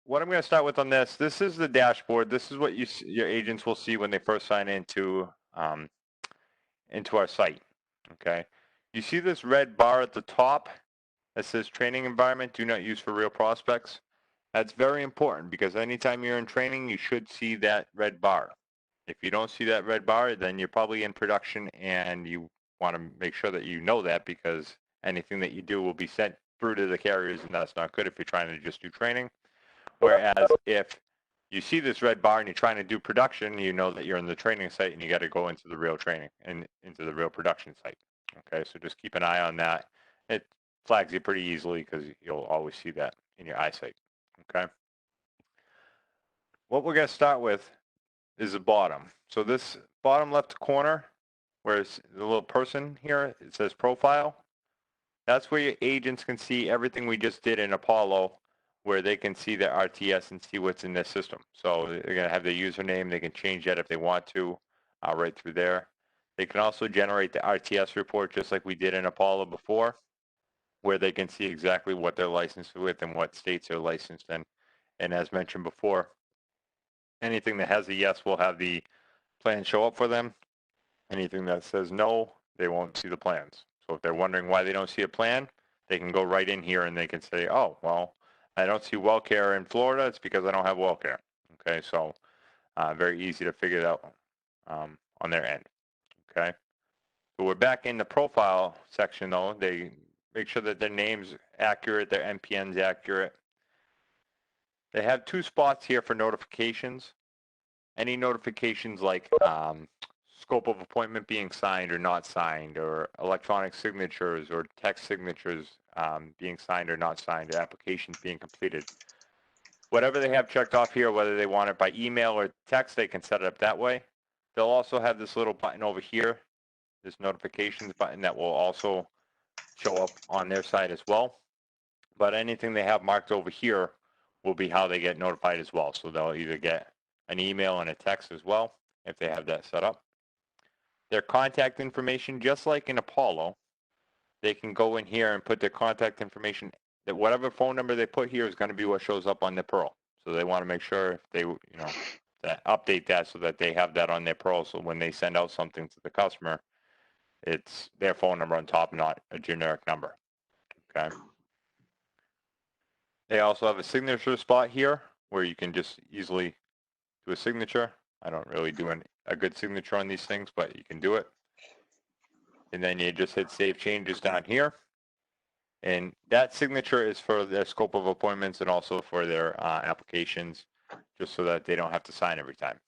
what I'm going to start with on this is the dashboard. This is what your agents will see when they first sign into our site. Okay, you see this red bar at the top that says training environment, do not use for real prospects. That's very important because anytime you're in training, you should see that red bar. If you don't see that red bar, then you're probably in production, and you want to make sure that you know that, because anything that you do will be sent through to the carriers, and that's not good if you're trying to just do training. Whereas if you see this red bar and you're trying to do production, you know that you're in the training site and you got to go into the real training and into the real production site. Okay, so just keep an eye on that. It flags you pretty easily because you'll always see that in your eyesight. Okay. What we're going to start with is the bottom. So this bottom left corner, where it's the little person here, it says profile. That's where your agents can see everything we just did in Apollo, where they can see their RTS and see what's in their system. So they're going to have their username. They can change that if they want to, right through there. They can also generate the RTS report just like we did in Apollo before, where they can see exactly what they're licensed with and what states they're licensed in. And as mentioned before, anything that has a yes will have the plan show up for them. Anything that says no, they won't see the plans. So if they're wondering why they don't see a plan, they can go right in here and they can say, oh, well, I don't see WellCare in Florida. It's because I don't have WellCare. Okay, so very easy to figure it out on their end. Okay, so we're back in the profile section though. They make sure that their name's accurate, their NPN's accurate. They have two spots here for notifications. Any notifications like scope of appointment being signed or not signed, or electronic signatures or text signatures being signed or not signed, or applications being completed. Whatever they have checked off here, whether they want it by email or text, they can set it up that way. They'll also have this little button over here, this notifications button, that will also show up on their side as well. But anything they have marked over here will be how they get notified as well. So they'll either get an email and a text as well if they have that set up. Their contact information, just like in Apollo, they can go in here and put their contact information, that whatever phone number they put here is going to be what shows up on their Pearl. So they want to make sure if they, that update that so that they have that on their Pearl. So when they send out something to the customer, it's their phone number on top, not a generic number. Okay. They also have a signature spot here where you can just easily do a signature. I don't really do a good signature on these things, but you can do it. And then you just hit save changes down here. And that signature is for their scope of appointments and also for their applications, just so that they don't have to sign every time.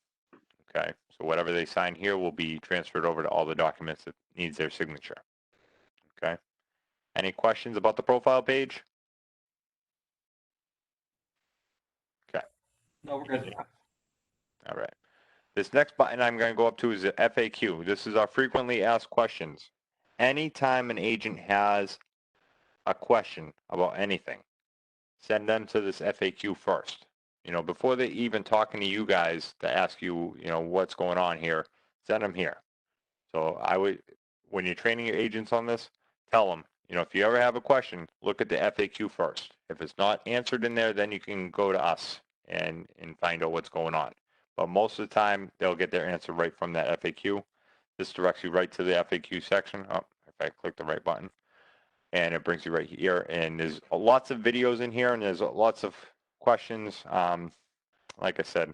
Okay, so whatever they sign here will be transferred over to all the documents that needs their signature. Okay, any questions about the profile page? Okay. No, we're good. All right. This next button I'm going to go up to is the FAQ. This is our frequently asked questions. Anytime an agent has a question about anything, send them to this FAQ first. Before they even talking to you guys to ask you, what's going on here, send them here. So I would, when you're training your agents on this, tell them, if you ever have a question, look at the FAQ first. If it's not answered in there, then you can go to us and find out what's going on. But most of the time, they'll get their answer right from that FAQ. This directs you right to the FAQ section. Oh, if I click the right button. And it brings you right here. And there's lots of videos in here, and there's lots of questions. Like I said,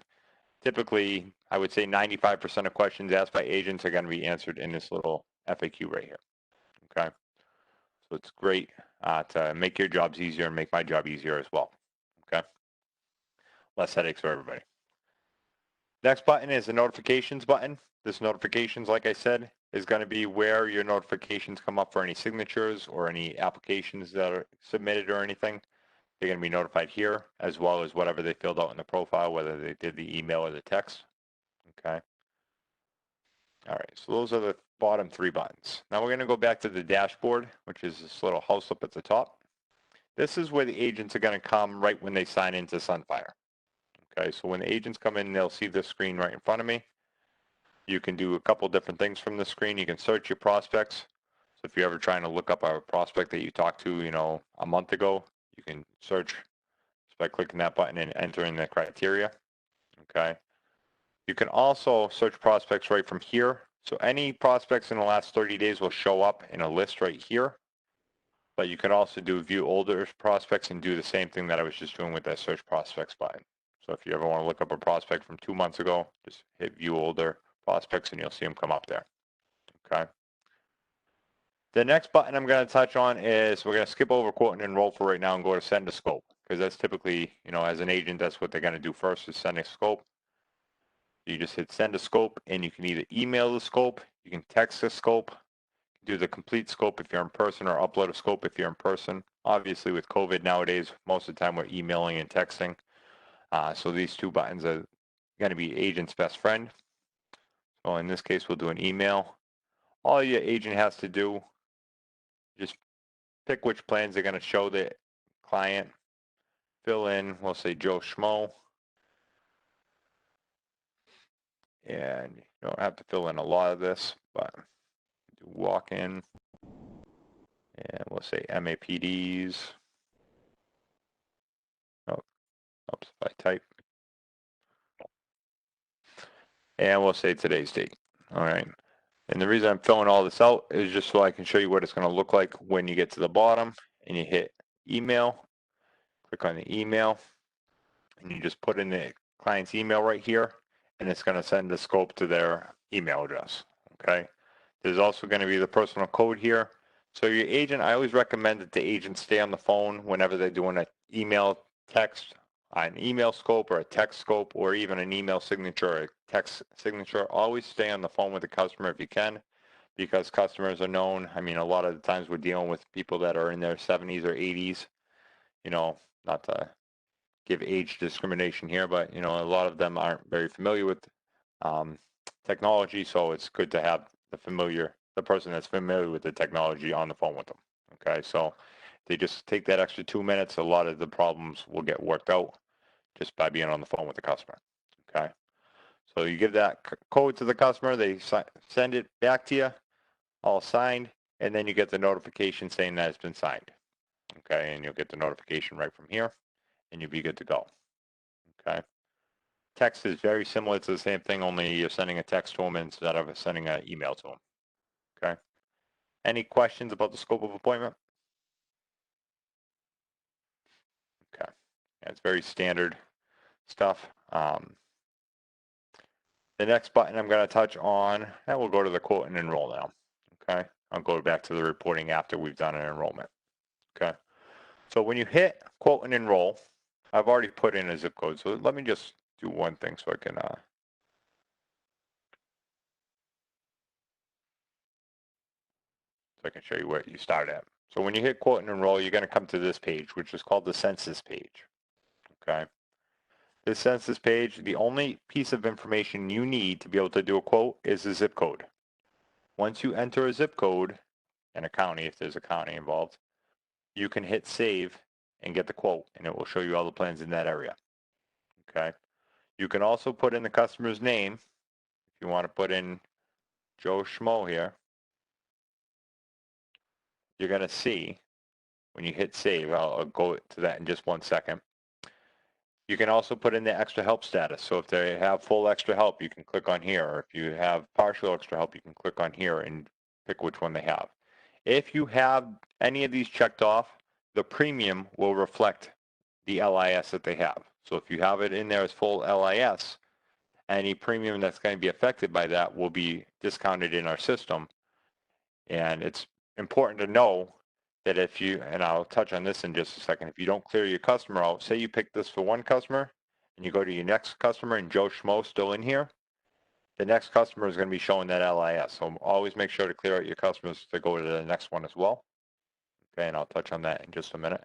typically, I would say 95% of questions asked by agents are going to be answered in this little FAQ right here. Okay. So it's great to make your jobs easier and make my job easier as well. Okay. Less headaches for everybody. Next button is the notifications button. This notifications, like I said, is going to be where your notifications come up for any signatures or any applications that are submitted or anything. They're going to be notified here, as well as whatever they filled out in the profile, whether they did the email or the text. Okay. All right, so those are the bottom three buttons. Now we're going to go back to the dashboard, which is this little house up at the top. This is where the agents are going to come right when they sign into Sunfire. Okay, so when the agents come in, they'll see this screen right in front of me. You can do a couple different things from the screen. You can search your prospects. So if you're ever trying to look up a prospect that you talked to, a month ago, you can search by clicking that button and entering the criteria. Okay. You can also search prospects right from here. So any prospects in the last 30 days will show up in a list right here. But you can also do view older prospects and do the same thing that I was just doing with that search prospects button. So if you ever want to look up a prospect from 2 months ago, just hit view older prospects and you'll see them come up there. Okay. The next button I'm going to touch on is we're going to skip over quote and enroll for right now and go to send a scope, because that's typically, as an agent, that's what they're going to do first is send a scope. You just hit send a scope and you can either email the scope, you can text the scope, do the complete scope if you're in person, or upload a scope if you're in person. Obviously with COVID nowadays, most of the time we're emailing and texting. So these two buttons are going to be agent's best friend. So in this case, we'll do an email. All your agent has to do, just pick which plans they're going to show the client. Fill in, we'll say Joe Schmo. And you don't have to fill in a lot of this, but walk in. And we'll say MAPDs. Oh, oops, if I type. And we'll say today's date. All right. And the reason I'm filling all this out is just so I can show you what it's going to look like when you get to the bottom and you hit email. Click on the email and you just put in the client's email right here, and it's going to send the scope to their email address. Okay. There's also going to be the personal code here. So your agent, I always recommend that the agent stay on the phone whenever they're doing an email text, an email scope or a text scope, or even an email signature or a text signature. Always stay on the phone with the customer if you can, because customers are known. I mean, a lot of the times we're dealing with people that are in their 70s or 80s, not to give age discrimination here, but, a lot of them aren't very familiar with technology. So it's good to have the person that's familiar with the technology on the phone with them. Okay. So they just take that extra 2 minutes. A lot of the problems will get worked out just by being on the phone with the customer. Okay. So you give that code to the customer, they send it back to you, all signed, and then you get the notification saying that it's been signed. Okay. And you'll get the notification right from here and you'll be good to go. Okay. Text is very similar to the same thing, only you're sending a text to them instead of sending an email to them. Okay. Any questions about the scope of appointment? Okay. Yeah, it's very standard stuff. The next button I'm going to touch on, and we'll go to the quote and enroll now. Okay. I'll go back to the reporting after we've done an enrollment. Okay. So when you hit quote and enroll, I've already put in a zip code. So let me just do one thing so I can show you where you start at. So when you hit quote and enroll, you're going to come to this page, which is called the census page. Okay. This census page, the only piece of information you need to be able to do a quote is a zip code. Once you enter a zip code and a county, if there's a county involved, you can hit save and get the quote, and it will show you all the plans in that area. Okay. You can also put in the customer's name. If you want to put in Joe Schmo here, you're going to see when you hit save, I'll go to that in just 1 second. You can also put in the extra help status. So if they have full extra help, you can click on here. Or if you have partial extra help, you can click on here and pick which one they have. If you have any of these checked off, the premium will reflect the LIS that they have. So if you have it in there as full LIS, any premium that's going to be affected by that will be discounted in our system. And it's important to know that if you, and I'll touch on this in just a second, if you don't clear your customer out, say you pick this for one customer and you go to your next customer and Joe Schmo still in here, the next customer is going to be showing that LIS. So always make sure to clear out your customers to go to the next one as well. Okay, and I'll touch on that in just a minute.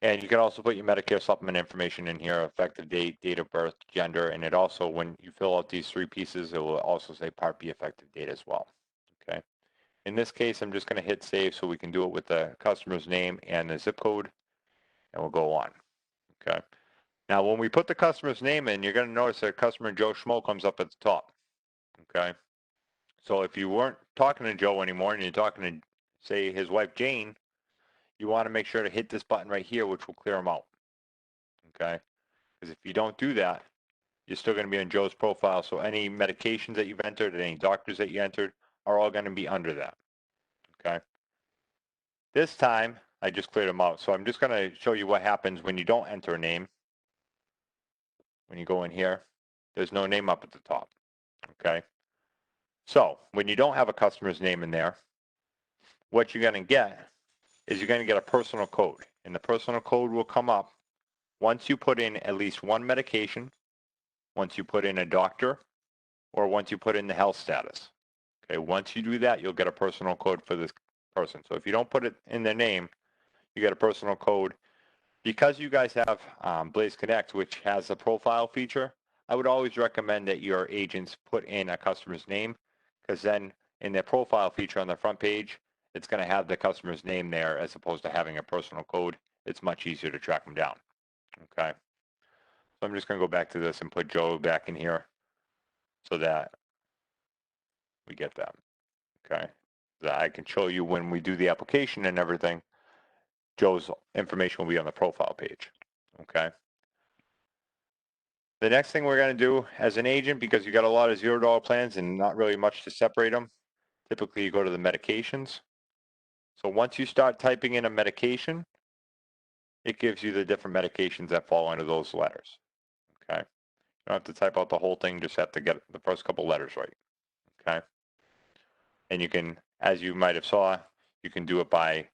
And you can also put your Medicare supplement information in here, effective date, date of birth, gender, and it also, when you fill out these 3 pieces, it will also say Part B effective date as well. Okay. In this case, I'm just going to hit save so we can do it with the customer's name and the zip code, and we'll go on. Okay. Now, when we put the customer's name in, you're going to notice that customer Joe Schmo comes up at the top. Okay. So if you weren't talking to Joe anymore and you're talking to, say, his wife Jane, you want to make sure to hit this button right here, which will clear them out. okay? Because if you don't do that, you're still going to be on Joe's profile. So any medications that you've entered and any doctors that you entered are all going to be under that, okay? This time, I just cleared them out. So I'm just going to show you what happens when you don't enter a name. When you go in here, there's no name up at the top, okay? So when you don't have a customer's name in there, what you're going to get is you're going to get a personal code. And the personal code will come up once you put in at least one medication, once you put in a doctor, or once you put in the health status. Okay, once you do that, you'll get a personal code for this person. So if you don't put it in their name, you get a personal code. Because you guys have Blaze Connect, which has a profile feature, I would always recommend that your agents put in a customer's name, because then in their profile feature on the front page, it's going to have the customer's name there as opposed to having a personal code. It's much easier to track them down. Okay. So I'm just going to go back to this and put Joe back in here so that we get that. Okay. That I can show you when we do the application and everything, Joe's information will be on the profile page. Okay. The next thing we're going to do as an agent, because you got a lot of $0 plans and not really much to separate them, typically you go to the medications. So once you start typing in a medication, it gives you the different medications that fall under those letters. Okay. You don't have to type out the whole thing, just have to get the first couple letters right. Okay. And you can, as you might have saw, you can do it by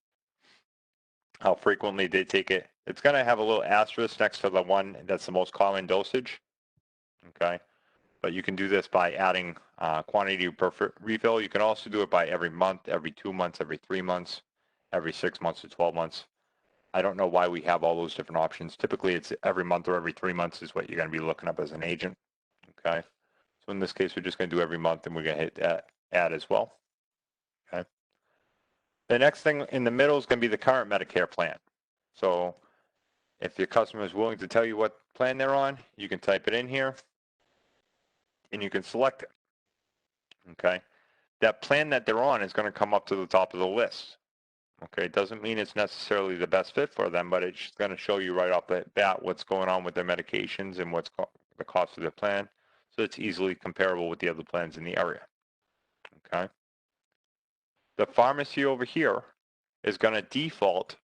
how frequently they take it. It's going to have a little asterisk next to the one that's the most common dosage. Okay. But you can do this by adding quantity per refill. You can also do it by every month, every 2 months, every 3 months, every 6 months to 12 months. I don't know why we have all those different options. Typically, it's every month or every 3 months is what you're going to be looking up as an agent. Okay. So in this case, we're just going to do every month, and we're going to hit that add as well. Okay. The next thing in the middle is going to be the current Medicare plan. So if your customer is willing to tell you what plan they're on, you can type it in here, and you can select it. Okay. That plan that they're on is going to come up to the top of the list. Okay, it doesn't mean it's necessarily the best fit for them, but it's going to show you right off the bat what's going on with their medications and what's the cost of their plan. So it's easily comparable with the other plans in the area. Okay. The pharmacy over here is going to default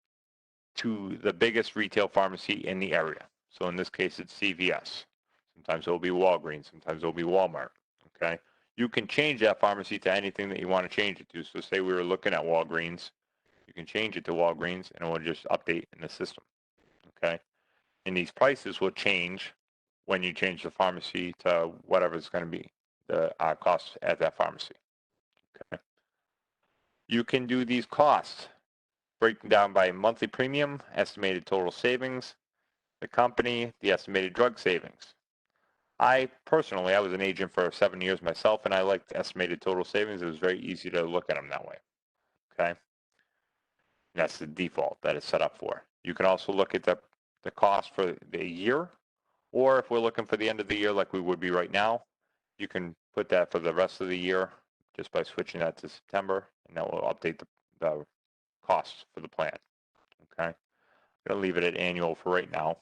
to the biggest retail pharmacy in the area. So in this case, it's CVS. Sometimes it'll be Walgreens. Sometimes it'll be Walmart. Okay. You can change that pharmacy to anything that you want to change it to. So say we were looking at Walgreens, you can change it to Walgreens and it will just update in the system. Okay. And these prices will change when you change the pharmacy to whatever it's going to be, the cost at that pharmacy. Okay. You can do these costs, breaking down by monthly premium, estimated total savings, the company, the estimated drug savings. I personally, I was an agent for 7 years myself, and I liked estimated total savings. It was very easy to look at them that way. Okay. And that's the default that it's set up for. You can also look at the cost for the year, or if we're looking for the end of the year like we would be right now, you can put that for the rest of the year just by switching that to September, and that will update the costs for the plan. Okay. I'm going to leave it at annual for right now.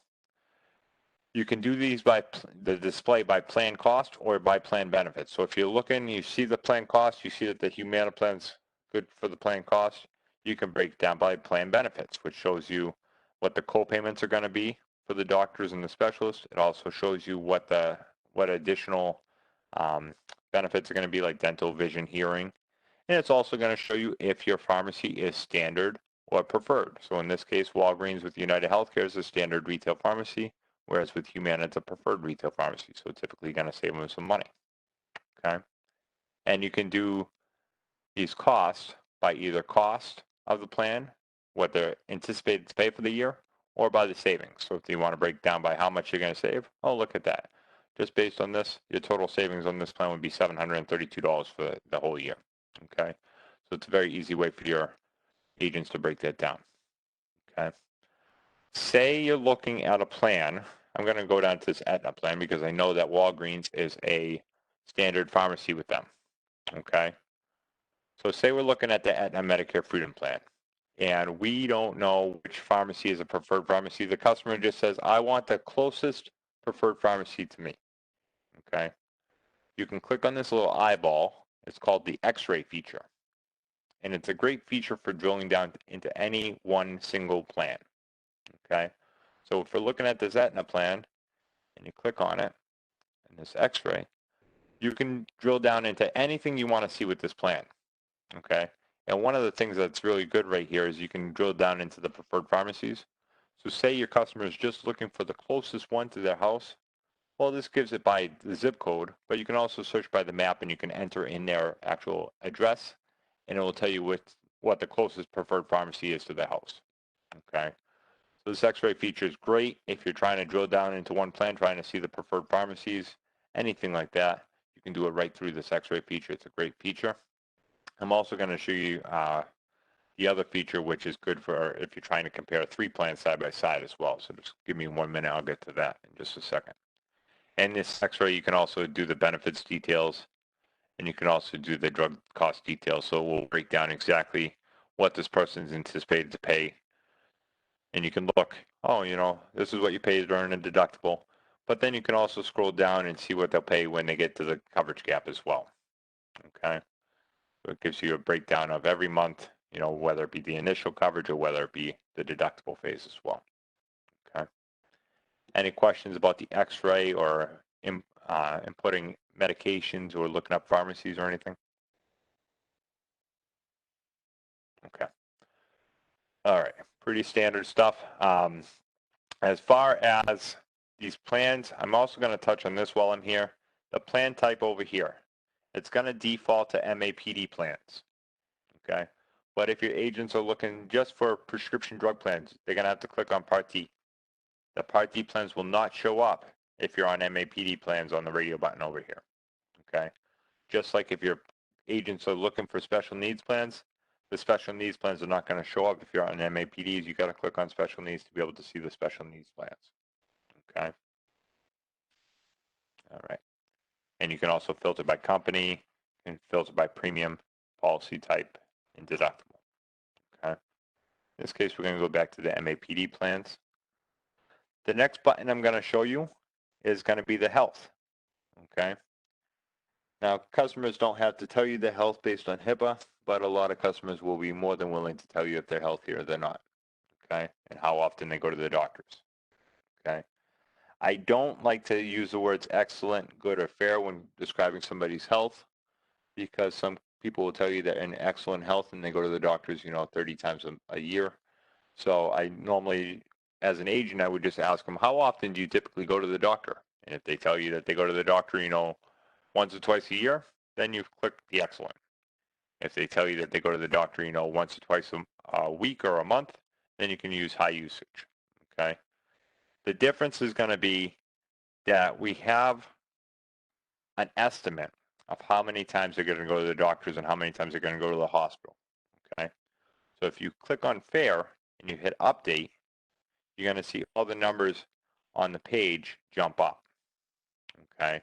You can do these by the display by plan cost or by plan benefits. So if you're looking, you see the plan cost, you see that the Humana plan's good for the plan cost, you can break down by plan benefits, which shows you what the co-payments are going to be for the doctors and the specialists. It also shows you what additional benefits are going to be, like dental, vision, hearing. And it's also going to show you if your pharmacy is standard or preferred. So in this case, Walgreens with United Healthcare is a standard retail pharmacy, whereas with Humana, it's a preferred retail pharmacy. So typically going to save them some money. Okay. And you can do these costs by either cost of the plan, what they're anticipated to pay for the year, or by the savings. So if you want to break down by how much you're going to save, oh, look at that. Just based on this, your total savings on this plan would be $732 for the whole year. Okay. So it's a very easy way for your agents to break that down. Okay. Say you're looking at a plan. I'm going to go down to this Aetna plan because I know that Walgreens is a standard pharmacy with them. Okay. So say we're looking at the Aetna Medicare Freedom Plan. and we don't know which pharmacy is a preferred pharmacy. The customer just says, I want the closest preferred pharmacy to me, okay? You can click on this little eyeball. It's called the X-ray feature, and it's a great feature for drilling down into any one single plan, okay? So if we're looking at this Aetna plan, and you click on it, and this X-ray, you can drill down into anything you want to see with this plan, okay? And one of the things that's really good right here is you can drill down into the preferred pharmacies. So say your customer is just looking for the closest one to their house. Well, this gives it by the zip code, but you can also search by the map and you can enter in their actual address, and it will tell you what the closest preferred pharmacy is to the house, okay? So this X-ray feature is great if you're trying to drill down into one plan, trying to see the preferred pharmacies, anything like that. You can do it right through this X-ray feature. It's a great feature. I'm also going to show you the other feature, which is good for if you're trying to compare 3 plans side by side as well. So just give me 1 minute. I'll get to that in just a second. And this X-ray, you can also do the benefits details, and you can also do the drug cost details. So we'll break down exactly what this person is anticipated to pay. And you can look, oh, this is what you paid during a deductible. But then you can also scroll down and see what they'll pay when they get to the coverage gap as well. Okay. So it gives you a breakdown of every month, whether it be the initial coverage or whether it be the deductible phase as well. Okay. Any questions about the X-ray or inputting medications or looking up pharmacies or anything? Okay. All right. Pretty standard stuff. As far as these plans, I'm also going to touch on this while I'm here. The plan type over here, it's going to default to MAPD plans, okay? But if your agents are looking just for prescription drug plans, they're going to have to click on Part D. The Part D plans will not show up if you're on MAPD plans on the radio button over here, okay? Just like if your agents are looking for special needs plans, the special needs plans are not going to show up if you're on MAPDs. You got to click on special needs to be able to see the special needs plans, okay? All right. And you can also filter by company and filter by premium, policy type, and deductible. Okay. In this case, we're going to go back to the MAPD plans. The next button I'm going to show you is going to be the health. Okay. Now, customers don't have to tell you the health based on HIPAA, but a lot of customers will be more than willing to tell you if they're healthy or they're not. Okay. And how often they go to the doctors. Okay. I don't like to use the words excellent, good, or fair when describing somebody's health, because some people will tell you they're in excellent health and they go to the doctors, 30 times a year. So I normally, as an agent, I would just ask them, how often do you typically go to the doctor? And if they tell you that they go to the doctor, once or twice a year, then you click the excellent. If they tell you that they go to the doctor, once or twice a week or a month, then you can use high usage, okay? The difference is going to be that we have an estimate of how many times they're going to go to the doctors and how many times they're going to go to the hospital, okay? So if you click on fair and you hit update, you're going to see all the numbers on the page jump up, okay,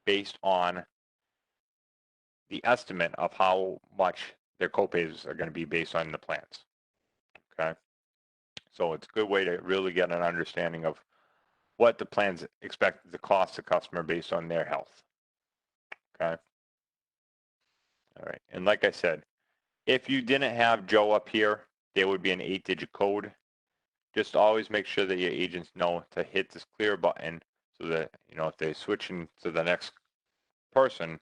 based on the estimate of how much their copays are going to be based on the plans, okay? So it's a good way to really get an understanding of what the plans expect to cost the customer based on their health, okay? All right, and like I said, if you didn't have Joe up here, there would be an 8-digit code. Just always make sure that your agents know to hit this clear button so that, if they're switching to the next person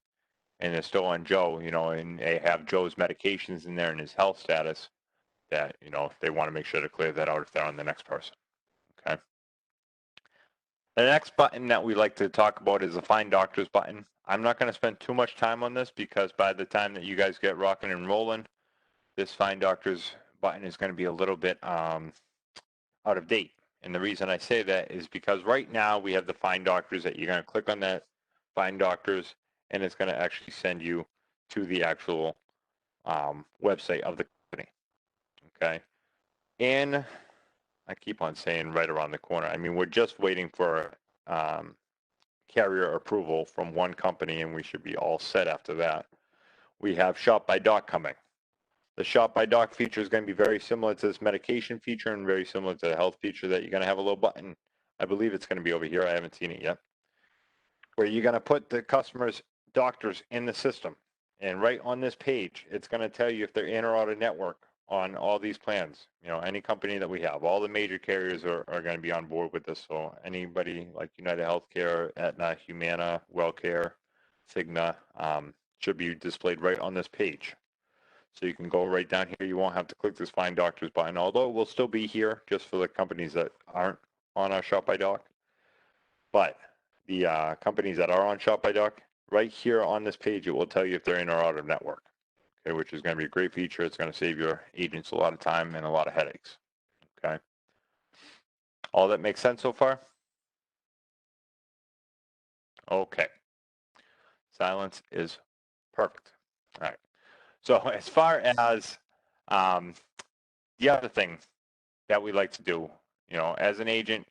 and they're still on Joe, and they have Joe's medications in there and his health status, that, they want to make sure to clear that out if they're on the next person, okay? The next button that we like to talk about is the Find Doctors button. I'm not going to spend too much time on this because by the time that you guys get rocking and rolling, this Find Doctors button is going to be a little bit out of date. And the reason I say that is because right now we have the Find Doctors that you're going to click on that Find Doctors, and it's going to actually send you to the actual website of the company, okay? And I keep on saying right around the corner. I mean, we're just waiting for carrier approval from one company, and we should be all set after that. We have Shop by Doc coming. The shop by doc feature is going to be very similar to this medication feature and very similar to the health feature that you're going to have a little button. I believe it's going to be over here. I haven't seen it yet. Where you're going to put the customer's doctors in the system. And right on this page, it's going to tell you if they're in or out of network on all these plans. You know, any company that we have, all the major carriers are going to be on board with this. So anybody like United Healthcare, Aetna, Humana, WellCare, Cigna, should be displayed right on this page. So you can go right down here. You won't have to click this Find Doctors button, although it will still be here just for the companies that aren't on our Shop by Doc. But the companies that are on Shop by Doc, right here on this page, it will tell you if they're in or out of network, okay, which is going to be a great feature. It's going to save your agents a lot of time and a lot of headaches, okay? All that makes sense so far? Okay. Silence is perfect. All right. So as far as the other thing that we like to do, you know, as an agent,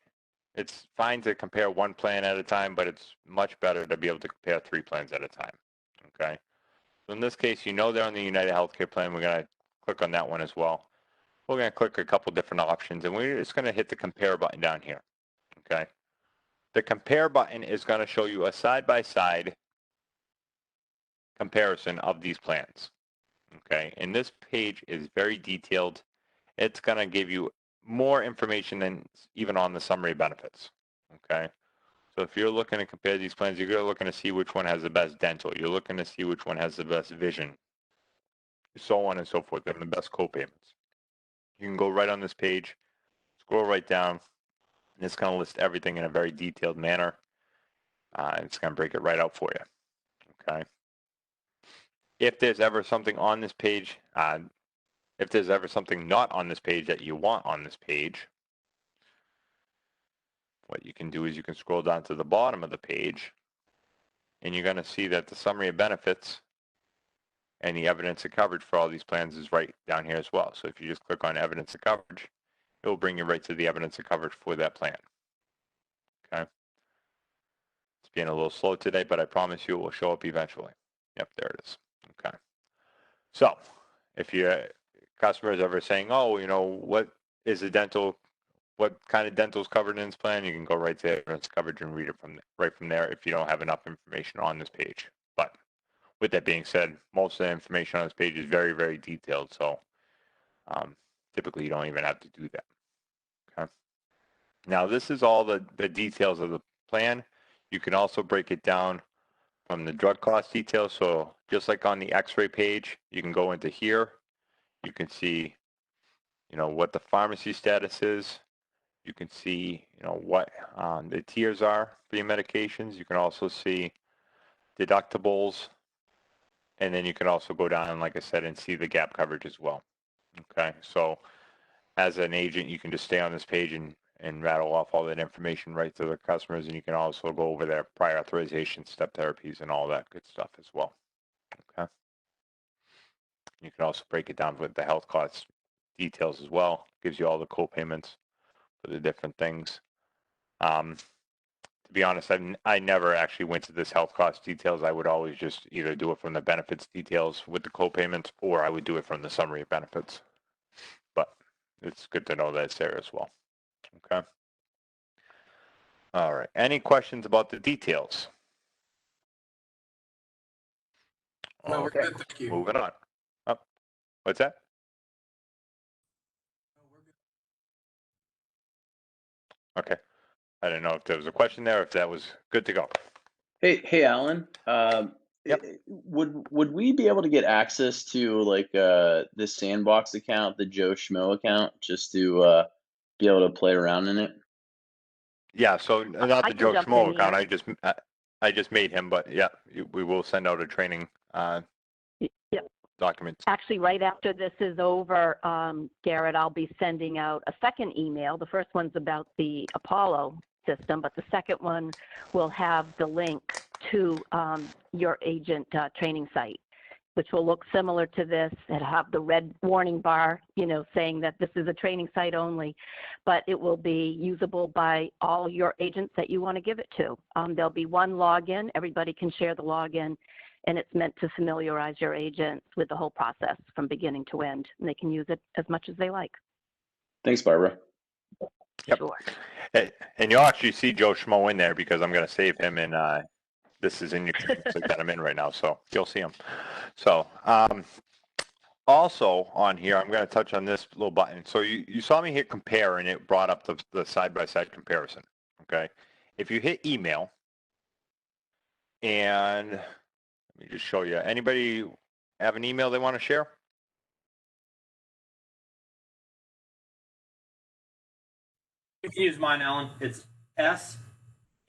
it's fine to compare one plan at a time, but it's much better to be able to compare 3 plans at a time, okay? So in this case, you know they're on the United Healthcare plan. We're going to click on that one as well. We're going to click a couple different options, and we're just going to hit the compare button down here, okay? The compare button is going to show you a side-by-side comparison of these plans, okay? And this page is very detailed. It's going to give you more information than even on the summary benefits, okay? So if you're looking to compare these plans, you're looking to see which one has the best dental. You're looking to see which one has the best vision, so on and so forth, and the best co-payments. You can go right on this page, scroll right down, and it's going to list everything in a very detailed manner. And it's going to break it right out for you, okay? If there's ever something on this page, if there's ever something not on this page that you want on this page, what you can do is you can scroll down to the bottom of the page, and you're going to see that the summary of benefits and the evidence of coverage for all these plans is right down here as well. So if you just click on evidence of coverage, it will bring you right to the evidence of coverage for that plan, okay? It's being a little slow today, but I promise you it will show up eventually. Yep, there it is, okay? So if your customer is ever saying, oh, you know, what is the dental, what kind of dental is covered in this plan, you can go right to evidence coverage and read it right from there if you don't have enough information on this page. But with that being said, most of the information on this page is very, very detailed. So typically you don't even have to do that, okay? Now this is all the details of the plan. You can also break it down from the drug cost details. So just like on the x-ray page, you can go into here. You can see, you know, what the pharmacy status is. You can see, you know, what the tiers are for your medications. You can also see deductibles. And then you can also go down, like I said, and see the gap coverage as well. Okay, so as an agent, you can just stay on this page and rattle off all that information right to the customers, and you can also go over their prior authorization, step therapies, and all that good stuff as well. Okay, you can also break it down with the health costs details as well. Gives you all the co-payments for the different things. To be honest, I never actually went to this health cost details. I would always just either do it from the benefits details with the co-payments, or I would do it from the summary of benefits. But it's good to know that it's there as well. Okay. All right. Any questions about the details? No, Okay. we're good, thank you. Moving on. Oh, what's that? No, we're good. Okay. I didn't know if there was a question there, if that was good to go. Hey, Alan. Yep. Would we be able to get access to like this Sandbox account, the Joe Schmo account, just to be able to play around in it? Yeah. So not I the can Joe jump Schmo in account. here. I just made him, but yeah, we will send out a training Yep. documents. Actually, right after this is over, Garrett, I'll be sending out a second email. The first one's about the Apollo system, but the second one will have the link to your agent training site, which will look similar to this and have the red warning bar, you know, saying that this is a training site only, but it will be usable by all your agents that you want to give it to. There'll be one login. Everybody can share the login. and it's meant to familiarize your agents with the whole process from beginning to end, and they can use it as much as they like. Thanks, Barbara. Yep. Sure. Hey, and you'll actually see Joe Schmo in there because I'm going to save him, and this is in your like that I'm in right now, so you'll see him. So also on here, I'm going to touch on this little button. So you saw me hit compare, and it brought up the side-by-side comparison. Okay, if you hit email, and let me just show you. Anybody have an email they want to share? You can use mine, Alan. It's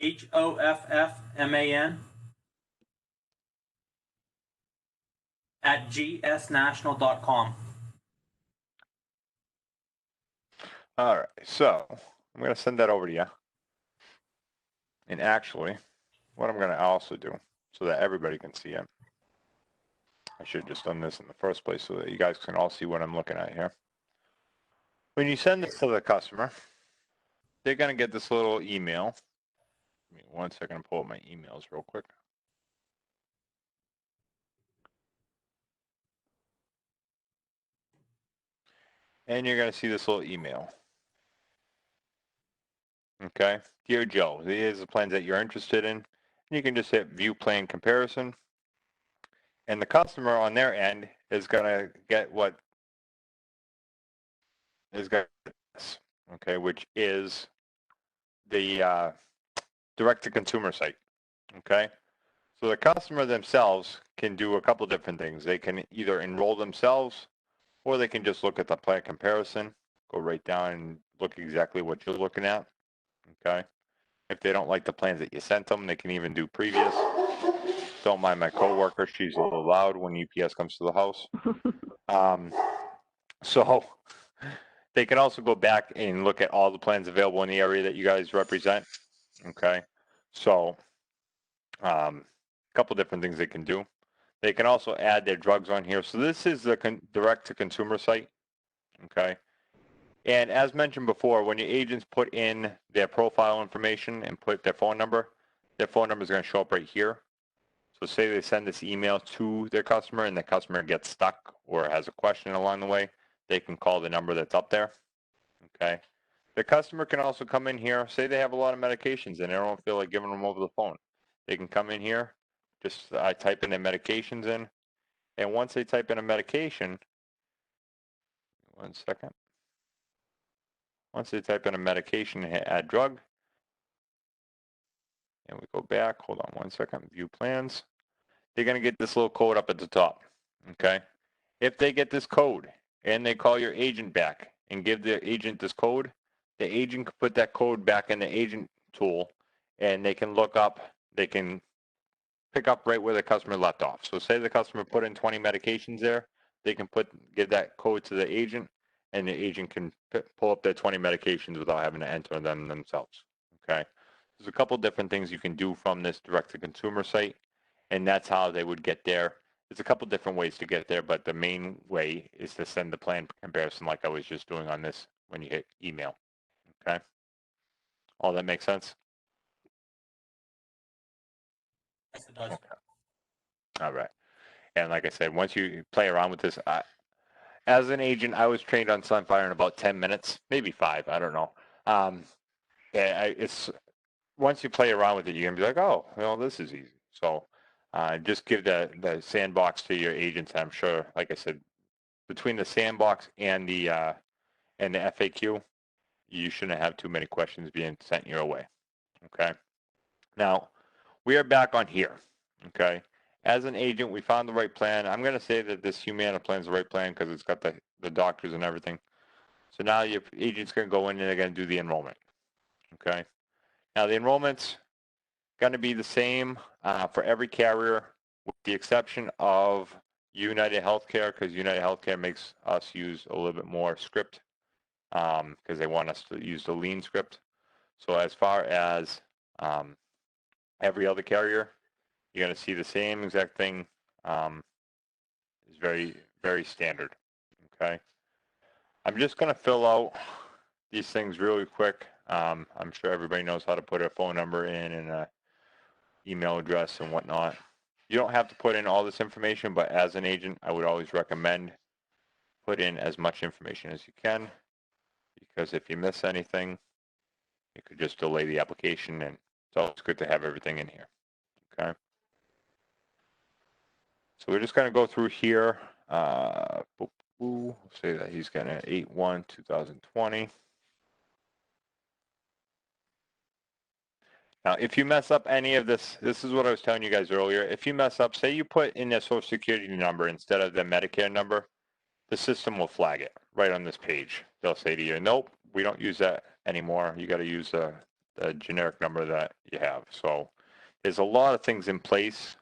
SHOFFMAN @gsnational.com. All right, so I'm going to send that over to you. And actually, what I'm going to also do so that everybody can see it, I should have just done this in the first place so that you guys can all see what I'm looking at here. When you send this to the customer, they're going to get this little email. Give me 1 second to pull up my emails real quick. And you're going to see this little email. Okay. Dear Joe, these are the plans that you're interested in. You can just hit view plan comparison. And the customer on their end is going to get what is going to this, okay, which is the direct-to-consumer site, okay? So the customer themselves can do a couple different things. They can either enroll themselves, or they can just look at the plan comparison, go right down and look exactly what you're looking at, okay? If they don't like the plans that you sent them, they can even do previous. Don't mind my coworker, she's a little loud when UPS comes to the house. So they can also go back and look at all the plans available in the area that you guys represent, okay? So a couple different things they can do. They can also add their drugs on here. So this is the direct-to-consumer site, okay? And as mentioned before, when your agents put in their profile information and put their phone number is going to show up right here. So say they send this email to their customer and the customer gets stuck or has a question along the way, they can call the number that's up there, okay? The customer can also come in here, say they have a lot of medications and they don't feel like giving them over the phone. They can come in here, just type in their medications in, and once they type in a medication, 1 second. Once they type in a medication and hit add drug, and we go back, hold on 1 second, view plans, they're going to get this little code up at the top, okay? If they get this code and they call your agent back and give the agent this code, the agent can put that code back in the agent tool and they can look up, they can pick up right where the customer left off. So say the customer put in 20 medications there, they can give that code to the agent and the agent can pull up their 20 medications without having to enter them themselves, okay? There's a couple different things you can do from this direct-to-consumer site, and that's how they would get there. There's a couple different ways to get there, but the main way is to send the plan comparison like I was just doing on this when you hit email, okay? All that makes sense? Yes, it does. All right. And like I said, once you play around with this, as an agent, I was trained on Sunfire in about 10 minutes, maybe 5, I don't know. It's once you play around with it, you're gonna be like, oh, well, this is easy. So just give the sandbox to your agents. I'm sure, like I said, between the sandbox and the FAQ, you shouldn't have too many questions being sent your way. Okay. Now we are back on here. Okay. As an agent, we found the right plan. I'm going to say that this Humana plan is the right plan because it's got the doctors and everything. So now your agent's going to go in and they're going to do the enrollment. Okay. Now the enrollment's going to be the same for every carrier with the exception of United Healthcare because United Healthcare makes us use a little bit more script because they want us to use the lean script. So as far as every other carrier, you're going to see the same exact thing. It's very, very standard. Okay. I'm just going to fill out these things really quick. I'm sure everybody knows how to put a phone number in and an email address and whatnot. You don't have to put in all this information, but as an agent, I would always recommend put in as much information as you can, because if you miss anything, it could just delay the application, and it's always good to have everything in here, okay? So we're just going to go through here. Say that he's got an 8/1/2020. Now, if you mess up any of this, this is what I was telling you guys earlier. If you mess up, say you put in their social security number instead of the Medicare number, the system will flag it right on this page. They'll say to you, nope, we don't use that anymore. You got to use the generic number that you have. So there's a lot of things in place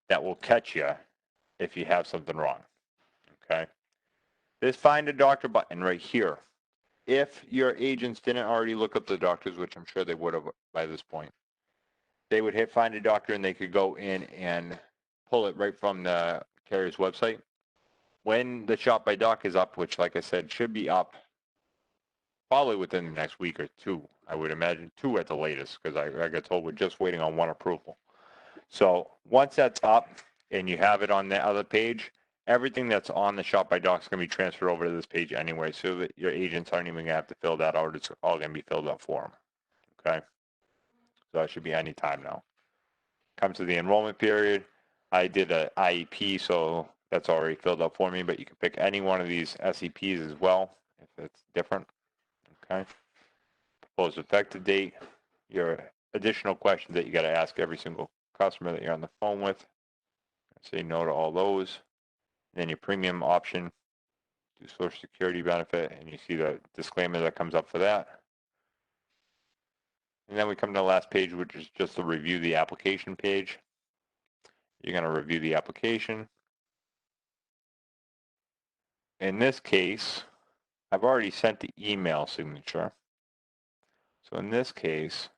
that will catch you if you have something wrong, okay? This find a doctor button right here. If your agents didn't already look up the doctors, which I'm sure they would have by this point, they would hit find a doctor and they could go in and pull it right from the carrier's website. When the shop by doc is up, which like I said, should be up probably within the next week or two, I would imagine 2 at the latest, because I got told we're just waiting on 1 approval. So once that's up and you have it on the other page, everything that's on the shop by doc is going to be transferred over to this page anyway, so that your agents aren't even going to have to fill that out. It's all going to be filled out for them. Okay? So that should be any time now. Comes to the enrollment period. I did an IEP, so that's already filled out for me, but you can pick any one of these SEPs as well if it's different. Okay? Proposed effective date, your additional questions that you got to ask every single customer that you're on the phone with. Say no to all those. And then your premium option, do Social Security benefit, and you see the disclaimer that comes up for that. And then we come to the last page, which is just to review the application page. You're going to review the application. In this case, I've already sent the email signature. So in this case,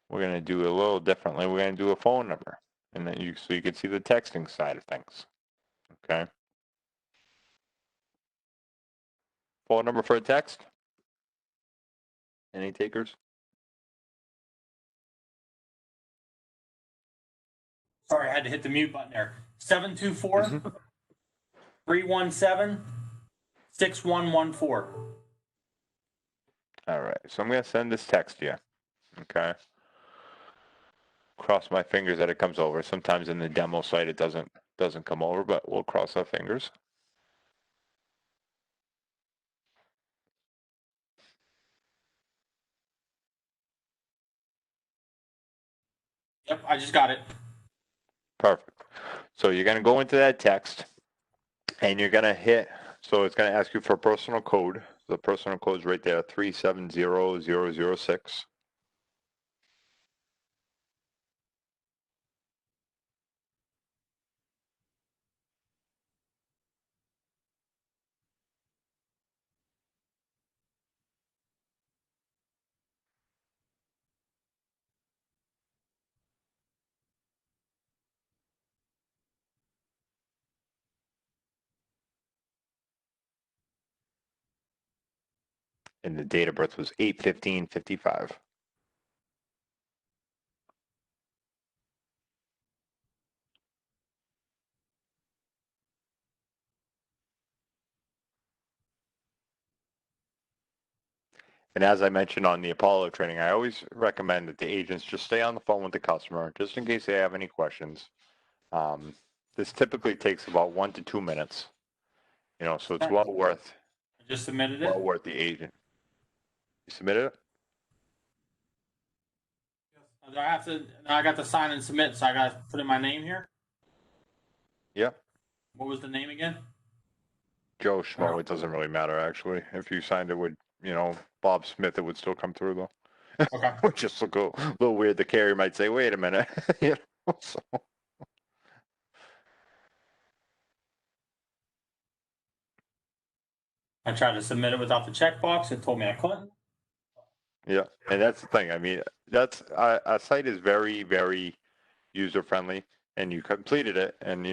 we're going to do it a little differently. We're going to do a phone number, and then so you can see the texting side of things. Okay. Phone number for a text? Any takers? Sorry, I had to hit the mute button there. 724 317 6114. All right, so I'm going to send this text to you, okay? Cross my fingers that it comes over. Sometimes in the demo site it doesn't come over, but we'll cross our fingers. Yep, I just got it. Perfect. So you're going to go into that text, and you're going to hit, so it's going to ask you for a personal code. The personal code is right there, 370006. And the date of birth was 8/15/55. And as I mentioned on the Apollo training, I always recommend that the agents just stay on the phone with the customer, just in case they have any questions. This typically takes about 1 to 2 minutes, so it's well worth I just submitted it. the agent. You submitted it? Do I have to, I got to sign and submit, so I got to put in my name here. Yeah. What was the name again? Joe Schmo, it doesn't really matter, actually. If you signed it with, Bob Smith, it would still come through, though. Okay. Which just look a little weird. The carrier might say, wait a minute. So, I tried to submit it without the checkbox. It told me I couldn't. yeah, and that's the thing. I mean, that's a site is very, very user-friendly, and you completed it. And,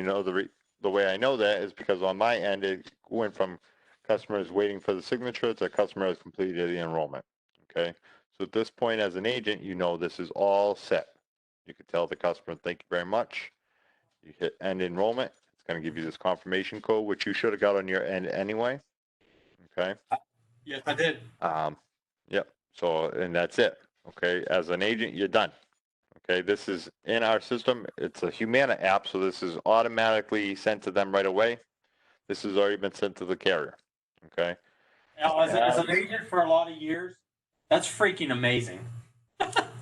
the way I know that is because on my end, it went from customers waiting for the signature to customer has completed the enrollment. Okay. So at this point, as an agent, this is all set. You could tell the customer, thank you very much. You hit end enrollment. It's going to give you this confirmation code, which you should have got on your end anyway. Okay. Yes, I did. Yep. So, and that's it. Okay. As an agent, you're done. Okay. This is in our system. It's a Humana app, so this is automatically sent to them right away. This has already been sent to the carrier. Okay. Now, as an agent for a lot of years, that's freaking amazing.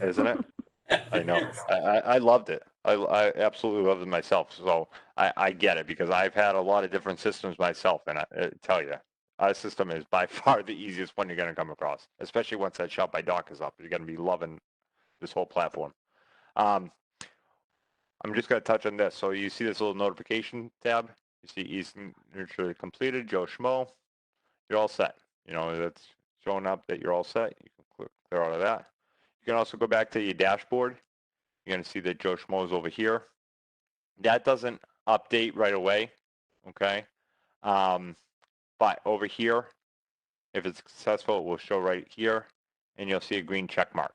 Isn't it? I know. I loved it. I absolutely loved it myself. So I get it because I've had a lot of different systems myself, and I tell you, our system is by far the easiest one you're going to come across, especially once that Shop by Doc is up. You're going to be loving this whole platform. I'm just going to touch on this. So you see this little notification tab. You see e-signature completed, Joe Schmo. You're all set. You know, that's showing up that you're all set. You can clear out of that. You can also go back to your dashboard. You're going to see that Joe Schmo is over here. That doesn't update right away, okay? But over here, if it's successful, it will show right here, and you'll see a green check mark.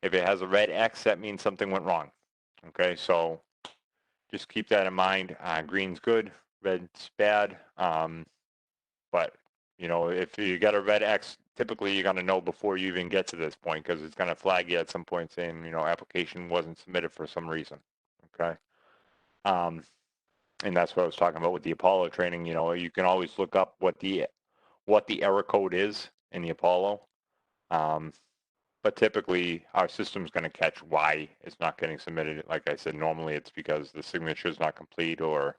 If it has a red X, that means something went wrong, okay? So just keep that in mind. Green's good, red's bad. But, you know, if you got a red X, typically you're going to know before you even get to this point because it's going to flag you at some point saying, you know, application wasn't submitted for some reason, okay? And that's what I was talking about with the Apollo training. You know, you can always look up what the error code is in the Apollo. But typically, our system's going to catch why it's not getting submitted. Like I said, normally it's because the signature is not complete or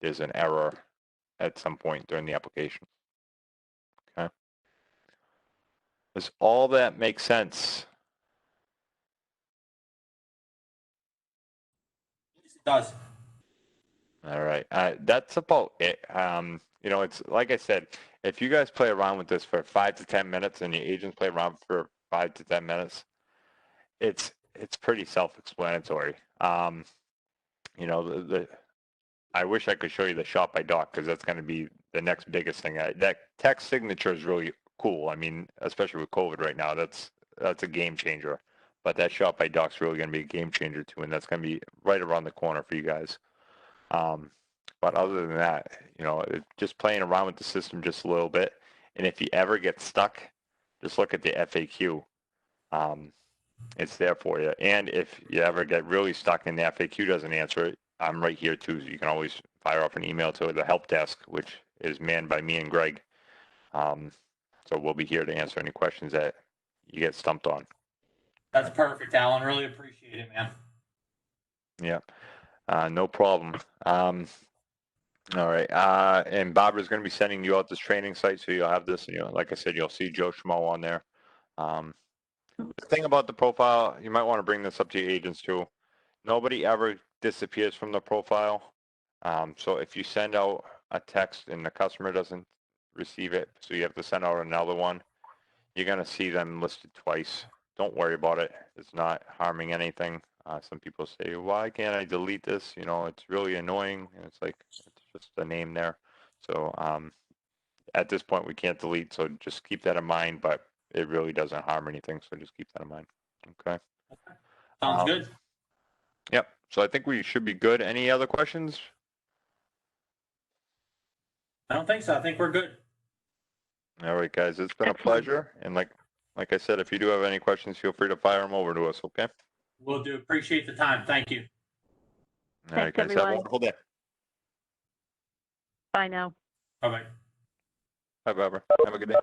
there's an error at some point during the application. Okay. Does all that make sense? It does. All right. That's about it. You know, it's like I said, if you guys play around with this for 5 to 10 minutes and your agents play around for 5 to 10 minutes, it's pretty self-explanatory. You know, I wish I could show you the Shop by Doc because that's going to be the next biggest thing. That text signature is really cool. I mean, especially with COVID right now, that's a game changer. But that Shop by Doc's really going to be a game changer too, and that's going to be right around the corner for you guys. But other than that, you know, just playing around with the system just a little bit. And if you ever get stuck, just look at the FAQ. It's there for you. And if you ever get really stuck and the FAQ doesn't answer it, I'm right here too. So you can always fire off an email to the help desk, which is manned by me and Greg. So we'll be here to answer any questions that you get stumped on. That's perfect, Alan. Really appreciate it, man. Yeah, no problem. All right. And Barbara's going to be sending you out this training site, so you'll have this. You know, like I said, you'll see Joe Schmo on there. The thing about the profile, you might want to bring this up to your agents too. Nobody ever disappears from the profile. So if you send out a text and the customer doesn't receive it, so you have to send out another one, you're going to see them listed twice. Don't worry about it. It's not harming anything. Some people say, why can't I delete this? You know, it's really annoying. And it's like, it's just a name there. So at this point, we can't delete. So just keep that in mind, but it really doesn't harm anything. So just keep that in mind. Okay. Sounds good. Yep. So I think we should be good. Any other questions? I don't think so. I think we're good. All right, guys. It's been a Excellent. pleasure. And like I said, if you do have any questions, feel free to fire them over to us. Okay. We'll do. Appreciate the time. Thank you. All right, Thanks, guys. Have a everyone. wonderful day. Bye now. Bye-bye. Bye, Barbara. Have a good day.